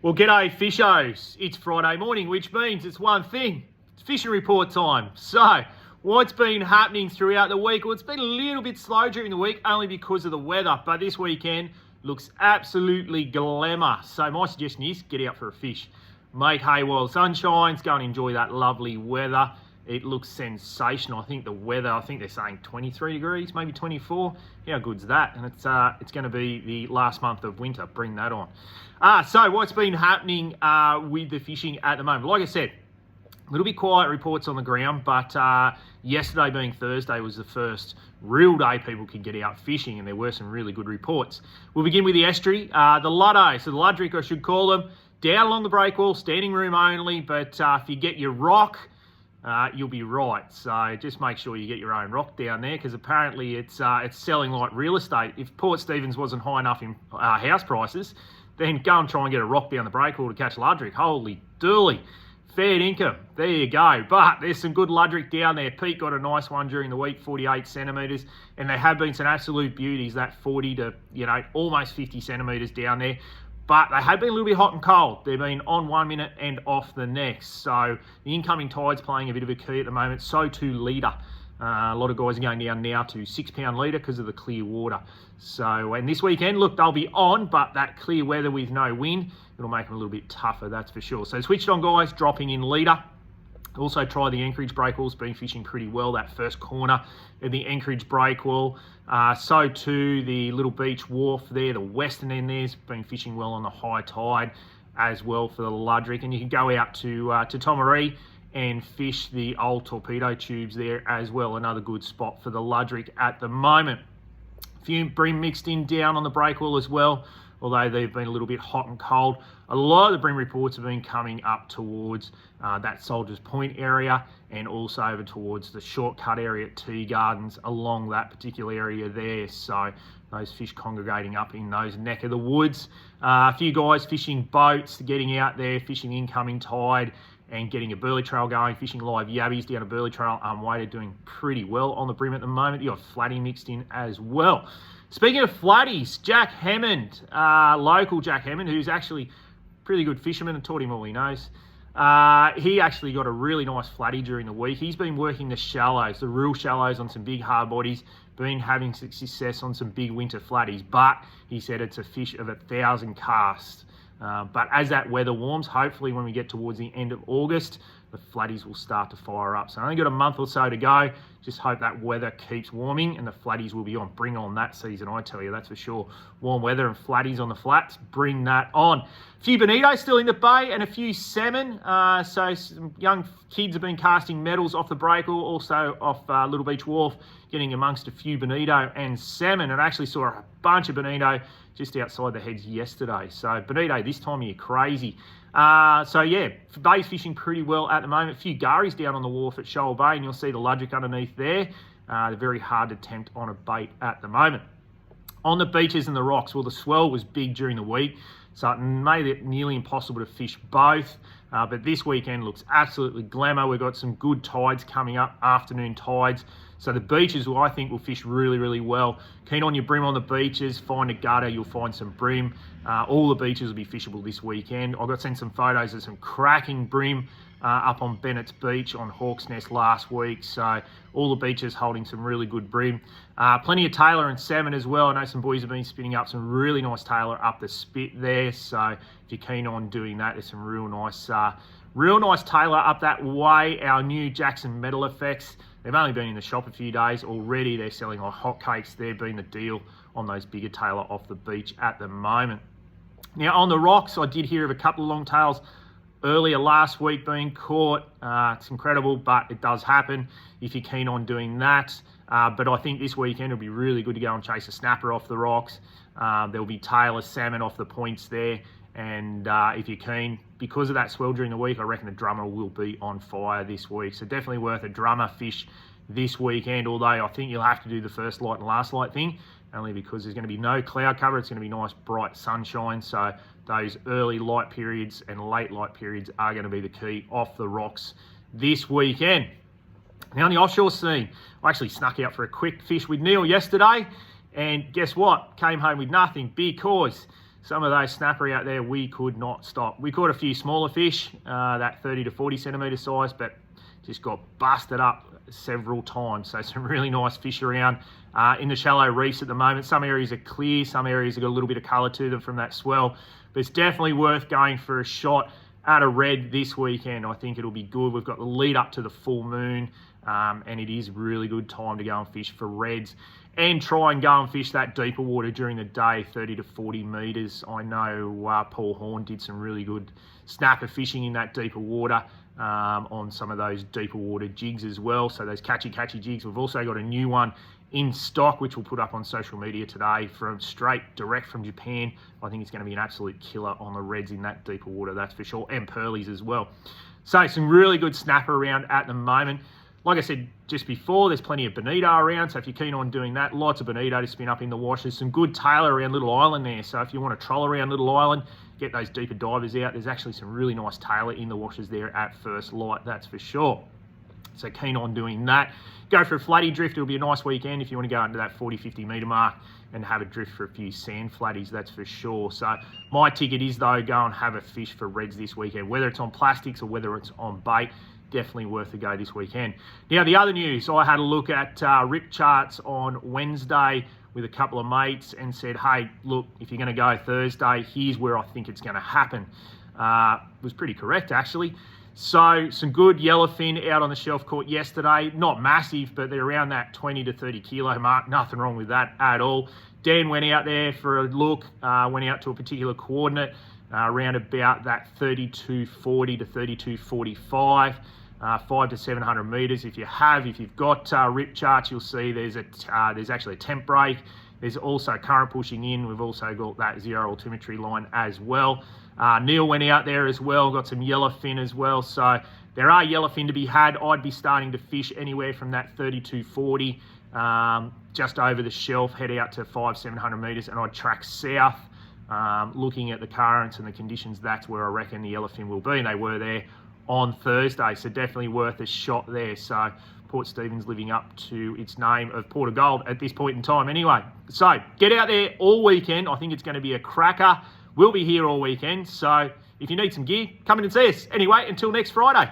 Well, g'day fishos. It's Friday morning, which means it's one thing. It's fishing report time. So, what's been happening throughout the week? Well, it's been a little bit slow during the week, only because of the weather. But this weekend looks absolutely glamour. So my suggestion is get out for a fish. Make hay while the sun shines. Go and enjoy that lovely weather. It looks sensational. I think the weather, they're saying 23 degrees, maybe 24. How good's that? And it's going to be the last month of winter. Bring that on. So what's been happening with the fishing at the moment? Like I said, a little bit quiet reports on the ground, but yesterday being Thursday was the first real day people could get out fishing, and there were some really good reports. We'll begin with the estuary. The Luddo, so the Ludrick I should call them, down along the breakwall, standing room only, but if you get your rock, you'll be right. So just make sure you get your own rock down there, because apparently it's selling like real estate. If Port Stephens wasn't high enough in house prices, then go and try and get a rock down the breakwall to catch Ludrick. Holy dooly. Fair income. There you go. But there's some good Ludrick down there. Pete got a nice one during the week, 48 centimetres. And there have been some absolute beauties, that 40 to, almost 50 centimetres down there. But they have been a little bit hot and cold. They've been on 1 minute and off the next. So the incoming tide's playing a bit of a key at the moment. So too leader. A lot of guys are going down now to £6 leader because of the clear water. So, and this weekend, look, they'll be on, but that clear weather with no wind, it'll make them a little bit tougher, that's for sure. So switched on guys, dropping in leader. Also try the Anchorage breakwall, been fishing pretty well, that first corner of the Anchorage breakwall. So too the little beach wharf there, the western end there's been fishing well on the high tide as well for the Ludrick. And you can go out to Tomaree and fish the old torpedo tubes there as well. Another good spot for the Ludrick at the moment. A few bream mixed in down on the breakwall as well, although they've been a little bit hot and cold. A lot of the bream reports have been coming up towards that Soldiers Point area, and also over towards the shortcut area at Tea Gardens along that particular area there. So those fish congregating up in those neck of the woods. A few guys fishing boats, getting out there, fishing the incoming tide, and getting a burley trail going, fishing live yabbies down a burley trail unweighted, doing pretty well on the brim at the moment. You got flatty mixed in as well. Speaking of flatties, Jack Hammond, local Jack Hammond, who's actually a pretty good fisherman and taught him all he knows. He actually got a really nice flatty during the week. He's been working the shallows, the real shallows on some big hard bodies, been having success on some big winter flatties, but he said it's a fish of 1,000 casts. But as that weather warms, hopefully when we get towards the end of August, the flatties will start to fire up. So only got a month or so to go. Just hope that weather keeps warming and the flatties will be on. Bring on that season, I tell you, that's for sure. Warm weather and flatties on the flats, bring that on. A few bonito still in the bay and a few salmon. So some young kids have been casting medals off the breakwall, also off Little Beach Wharf, getting amongst a few bonito and salmon. And I actually saw a bunch of bonito just outside the heads yesterday. So bonito this time of year, crazy. So yeah, bay's fishing pretty well at the moment. A few garies down on the wharf at Shoal Bay, and you'll see the Ludrick underneath there. They're very hard to tempt on a bait at the moment. On the beaches and the rocks, well, the swell was big during the week, so it made it nearly impossible to fish both. But this weekend looks absolutely glamour. We've got some good tides coming up, afternoon tides. So the beaches, I think, will fish really, really well. Keen on your brim on the beaches. Find a gutter, you'll find some brim. All the beaches will be fishable this weekend. I got sent some photos of some cracking brim up on Bennett's Beach on Hawk's Nest last week. So all the beaches holding some really good brim. Plenty of tailor and salmon as well. I know some boys have been spinning up some really nice tailor up the spit there. So if you're keen on doing that, there's some real nice tailor up that way. Our new Jackson Metal Effects. They've only been in the shop a few days. Already they're selling like hotcakes. They're being the deal on those bigger tailor off the beach at the moment. Now on the rocks, I did hear of a couple of long tails earlier last week being caught. It's incredible, but it does happen if you're keen on doing that. But I think this weekend it'll be really good to go and chase a snapper off the rocks. There'll be tailor salmon off the points there. And if you're keen, because of that swell during the week, I reckon the drummer will be on fire this week. So definitely worth a drummer fish this weekend, although I think you'll have to do the first light and last light thing, only because there's going to be no cloud cover. It's going to be nice, bright sunshine. So those early light periods and late light periods are going to be the key off the rocks this weekend. Now on the offshore scene, I actually snuck out for a quick fish with Neil yesterday. And guess what? Came home with nothing because some of those snapper out there, we could not stop. We caught a few smaller fish, that 30 to 40 centimetre size, but just got busted up several times. So some really nice fish around in the shallow reefs at the moment. Some areas are clear, some areas have got a little bit of colour to them from that swell, but it's definitely worth going for a shot at a red this weekend. I think it'll be good. We've got the lead up to the full moon, and it is a really good time to go and fish for reds and try and go and fish that deeper water during the day, 30 to 40 metres. I know Paul Horn did some really good snapper fishing in that deeper water on some of those deeper water jigs as well. So those catchy jigs. We've also got a new one in stock, which we'll put up on social media today, from direct from Japan. I think it's going to be an absolute killer on the reds in that deeper water, that's for sure, and pearlies as well. So some really good snapper around at the moment. Like I said just before, there's plenty of bonito around, so if you're keen on doing that, lots of bonito to spin up in the wash. There's some good tailor around Little Island there, so if you want to troll around Little Island, get those deeper divers out, there's actually some really nice tailor in the washes there at first light, that's for sure. So keen on doing that. Go for a flatty drift. It'll be a nice weekend if you want to go into that 40, 50 metre mark and have a drift for a few sand flatties, that's for sure. So my ticket is, though, go and have a fish for reds this weekend, whether it's on plastics or whether it's on bait. Definitely worth a go this weekend. Now, the other news, I had a look at rip charts on Wednesday with a couple of mates and said, hey, look, if you're going to go Thursday, here's where I think it's going to happen. Was pretty correct, actually. So some good yellowfin out on the shelf caught yesterday. Not massive, but they're around that 20 to 30 kilo mark. Nothing wrong with that at all. Dan went out there for a look, went out to a particular coordinate around about that 3240 to 3245, 5 to 700 metres. If you've got rip charts, you'll see there's actually a temp break. There's also current pushing in. We've also got that zero altimetry line as well. Neil went out there as well, got some yellowfin as well. So there are yellowfin to be had. I'd be starting to fish anywhere from that 3240, just over the shelf, head out to 500-700 metres, and I'd track south, looking at the currents and the conditions. That's where I reckon the yellowfin will be, and they were there on Thursday, so definitely worth a shot there. So Port Stephens living up to its name of Port of Gold at this point in time anyway. So get out there all weekend. I think it's going to be a cracker. We'll be here all weekend, so if you need some gear, come in and see us. Anyway, until next Friday.